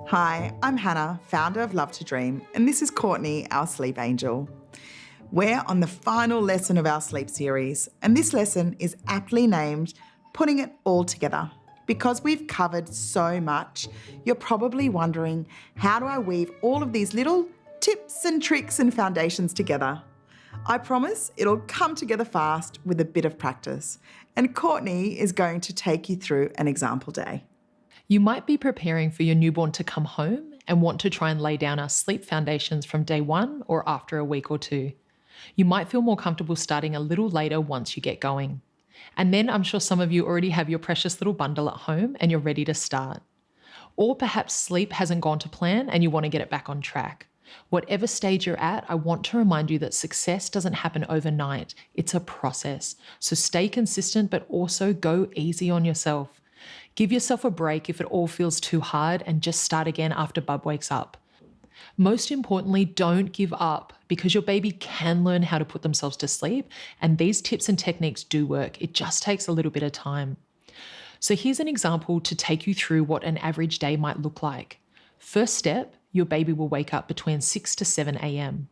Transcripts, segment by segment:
Hi, I'm Hannah, founder of Love to Dream, and this is Courtney, our sleep angel. We're on the final lesson of our sleep series, and this lesson is aptly named Putting It All Together. Because we've covered so much, you're probably wondering, how do I weave all of these little tips and tricks and foundations together? I promise it'll come together fast with a bit of practice, and Courtney is going to take you through an example day. You might be preparing for your newborn to come home and want to try and lay down our sleep foundations from day one or after a week or two. You might feel more comfortable starting a little later once you get going. And then I'm sure some of you already have your precious little bundle at home and you're ready to start. Or perhaps sleep hasn't gone to plan and you want to get it back on track. Whatever stage you're at, I want to remind you that success doesn't happen overnight. It's a process. So stay consistent, but also go easy on yourself. Give yourself a break if it all feels too hard and just start again after bub wakes up. Most importantly, don't give up because your baby can learn how to put themselves to sleep, and these tips and techniques do work. It just takes a little bit of time. So here's an example to take you through what an average day might look like. First step, your baby will wake up between 6 to 7 a.m.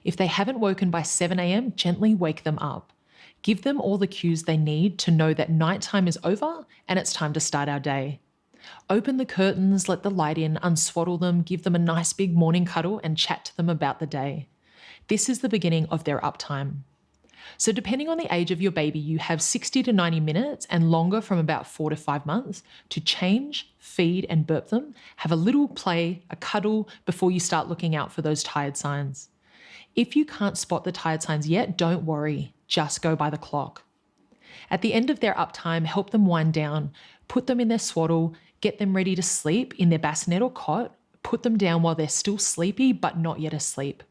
If they haven't woken by 7 a.m., gently wake them up. Give them all the cues they need to know that nighttime is over and it's time to start our day. Open the curtains, let the light in, unswaddle them, give them a nice big morning cuddle and chat to them about the day. This is the beginning of their uptime. So depending on the age of your baby, you have 60 to 90 minutes and longer from about 4 to 5 months to change, feed and burp them, have a little play, a cuddle before you start looking out for those tired signs. If you can't spot the tired signs yet, don't worry, just go by the clock. At the end of their uptime, help them wind down, put them in their swaddle, get them ready to sleep in their bassinet or cot, put them down while they're still sleepy but not yet asleep.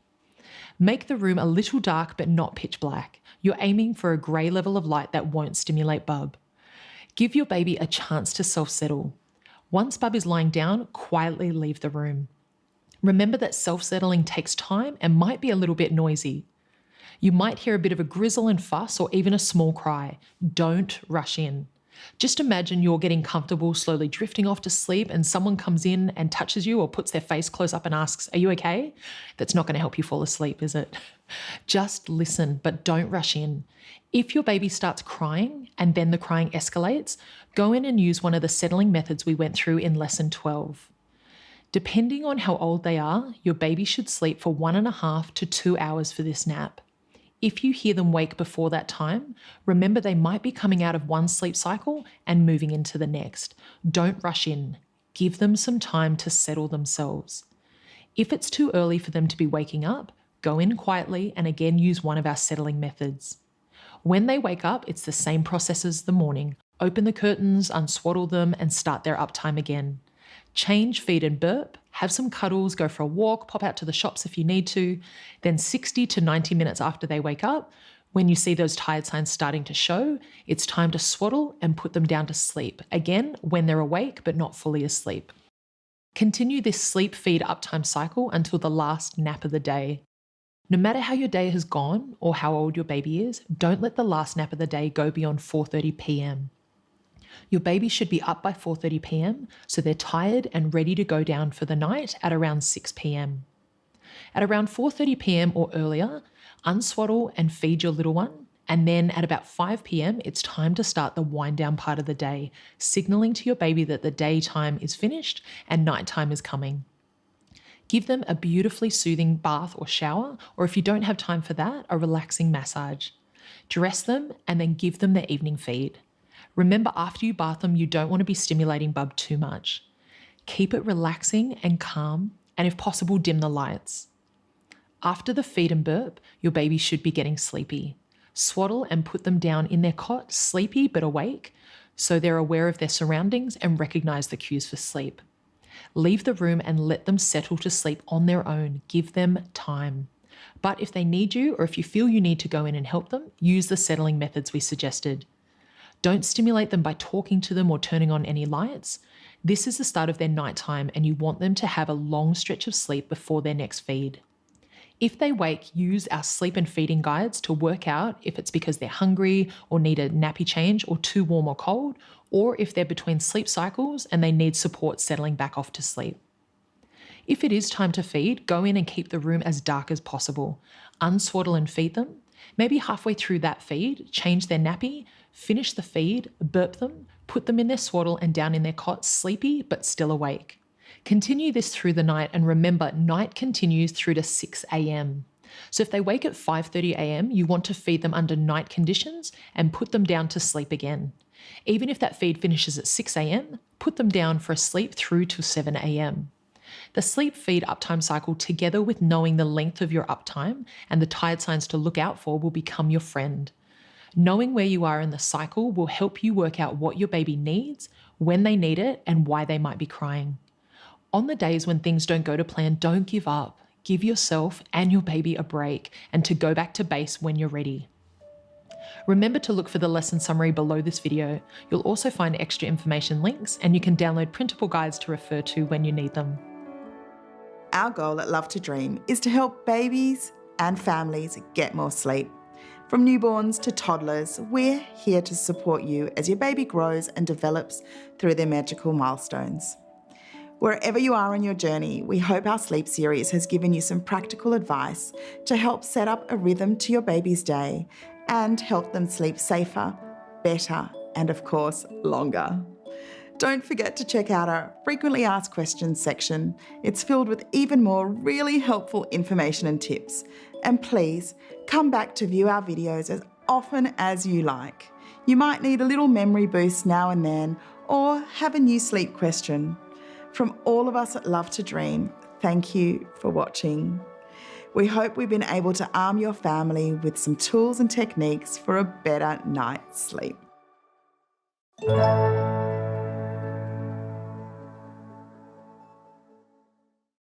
Make the room a little dark but not pitch black. You're aiming for a grey level of light that won't stimulate bub. Give your baby a chance to self-settle. Once bub is lying down, quietly leave the room. Remember that self-settling takes time and might be a little bit noisy. You might hear a bit of a grizzle and fuss or even a small cry. Don't rush in. Just imagine you're getting comfortable, slowly drifting off to sleep, and someone comes in and touches you or puts their face close up and asks, "Are you okay?" That's not going to help you fall asleep, is it? Just listen, but don't rush in. If your baby starts crying and then the crying escalates, go in and use one of the settling methods we went through in lesson 12. Depending on how old they are, your baby should sleep for 1.5 to 2 hours for this nap. If you hear them wake before that time, remember they might be coming out of one sleep cycle and moving into the next. Don't rush in. Give them some time to settle themselves. If it's too early for them to be waking up, go in quietly and again use one of our settling methods. When they wake up, it's the same process as the morning. Open the curtains, unswaddle them, and start their uptime again. Change, feed and burp, have some cuddles, go for a walk, pop out to the shops if you need to. Then 60 to 90 minutes after they wake up, when you see those tired signs starting to show, it's time to swaddle and put them down to sleep. Again, when they're awake but not fully asleep. Continue this sleep feed uptime cycle until the last nap of the day. No matter how your day has gone or how old your baby is, don't let the last nap of the day go beyond 4:30 p.m. Your baby should be up by 4:30 p.m, so they're tired and ready to go down for the night at around 6 p.m. At around 4:30 p.m. or earlier, unswaddle and feed your little one, and then at about 5 p.m, it's time to start the wind down part of the day, signaling to your baby that the daytime is finished and nighttime is coming. Give them a beautifully soothing bath or shower, or if you don't have time for that, a relaxing massage. Dress them and then give them their evening feed. Remember, after you bath them, you don't want to be stimulating bub too much. Keep it relaxing and calm, and if possible, dim the lights. After the feed and burp, your baby should be getting sleepy. Swaddle and put them down in their cot, sleepy but awake, so they're aware of their surroundings and recognize the cues for sleep. Leave the room and let them settle to sleep on their own. Give them time. But if they need you, or if you feel you need to go in and help them, use the settling methods we suggested. Don't stimulate them by talking to them or turning on any lights. This is the start of their nighttime and you want them to have a long stretch of sleep before their next feed. If they wake, use our sleep and feeding guides to work out if it's because they're hungry or need a nappy change or too warm or cold, or if they're between sleep cycles and they need support settling back off to sleep. If it is time to feed, go in and keep the room as dark as possible. Unswaddle and feed them. Maybe halfway through that feed, change their nappy, finish the feed, burp them, put them in their swaddle and down in their cot, sleepy but still awake. Continue this through the night, and remember, night continues through to 6 a.m. So if they wake at 5:30 a.m, you want to feed them under night conditions and put them down to sleep again. Even if that feed finishes at 6 a.m, put them down for a sleep through to 7 a.m. The sleep feed uptime cycle, together with knowing the length of your uptime and the tired signs to look out for, will become your friend. Knowing where you are in the cycle will help you work out what your baby needs, when they need it, and why they might be crying. On the days when things don't go to plan, don't give up. Give yourself and your baby a break and to go back to base when you're ready. Remember to look for the lesson summary below this video. You'll also find extra information links, and you can download printable guides to refer to when you need them. Our goal at Love to Dream is to help babies and families get more sleep. From newborns to toddlers, we're here to support you as your baby grows and develops through their magical milestones. Wherever you are on your journey, we hope our sleep series has given you some practical advice to help set up a rhythm to your baby's day and help them sleep safer, better, and of course, longer. Don't forget to check out our frequently asked questions section. It's filled with even more really helpful information and tips. And please come back to view our videos as often as you like. You might need a little memory boost now and then, or have a new sleep question. From all of us at Love to Dream, thank you for watching. We hope we've been able to arm your family with some tools and techniques for a better night's sleep.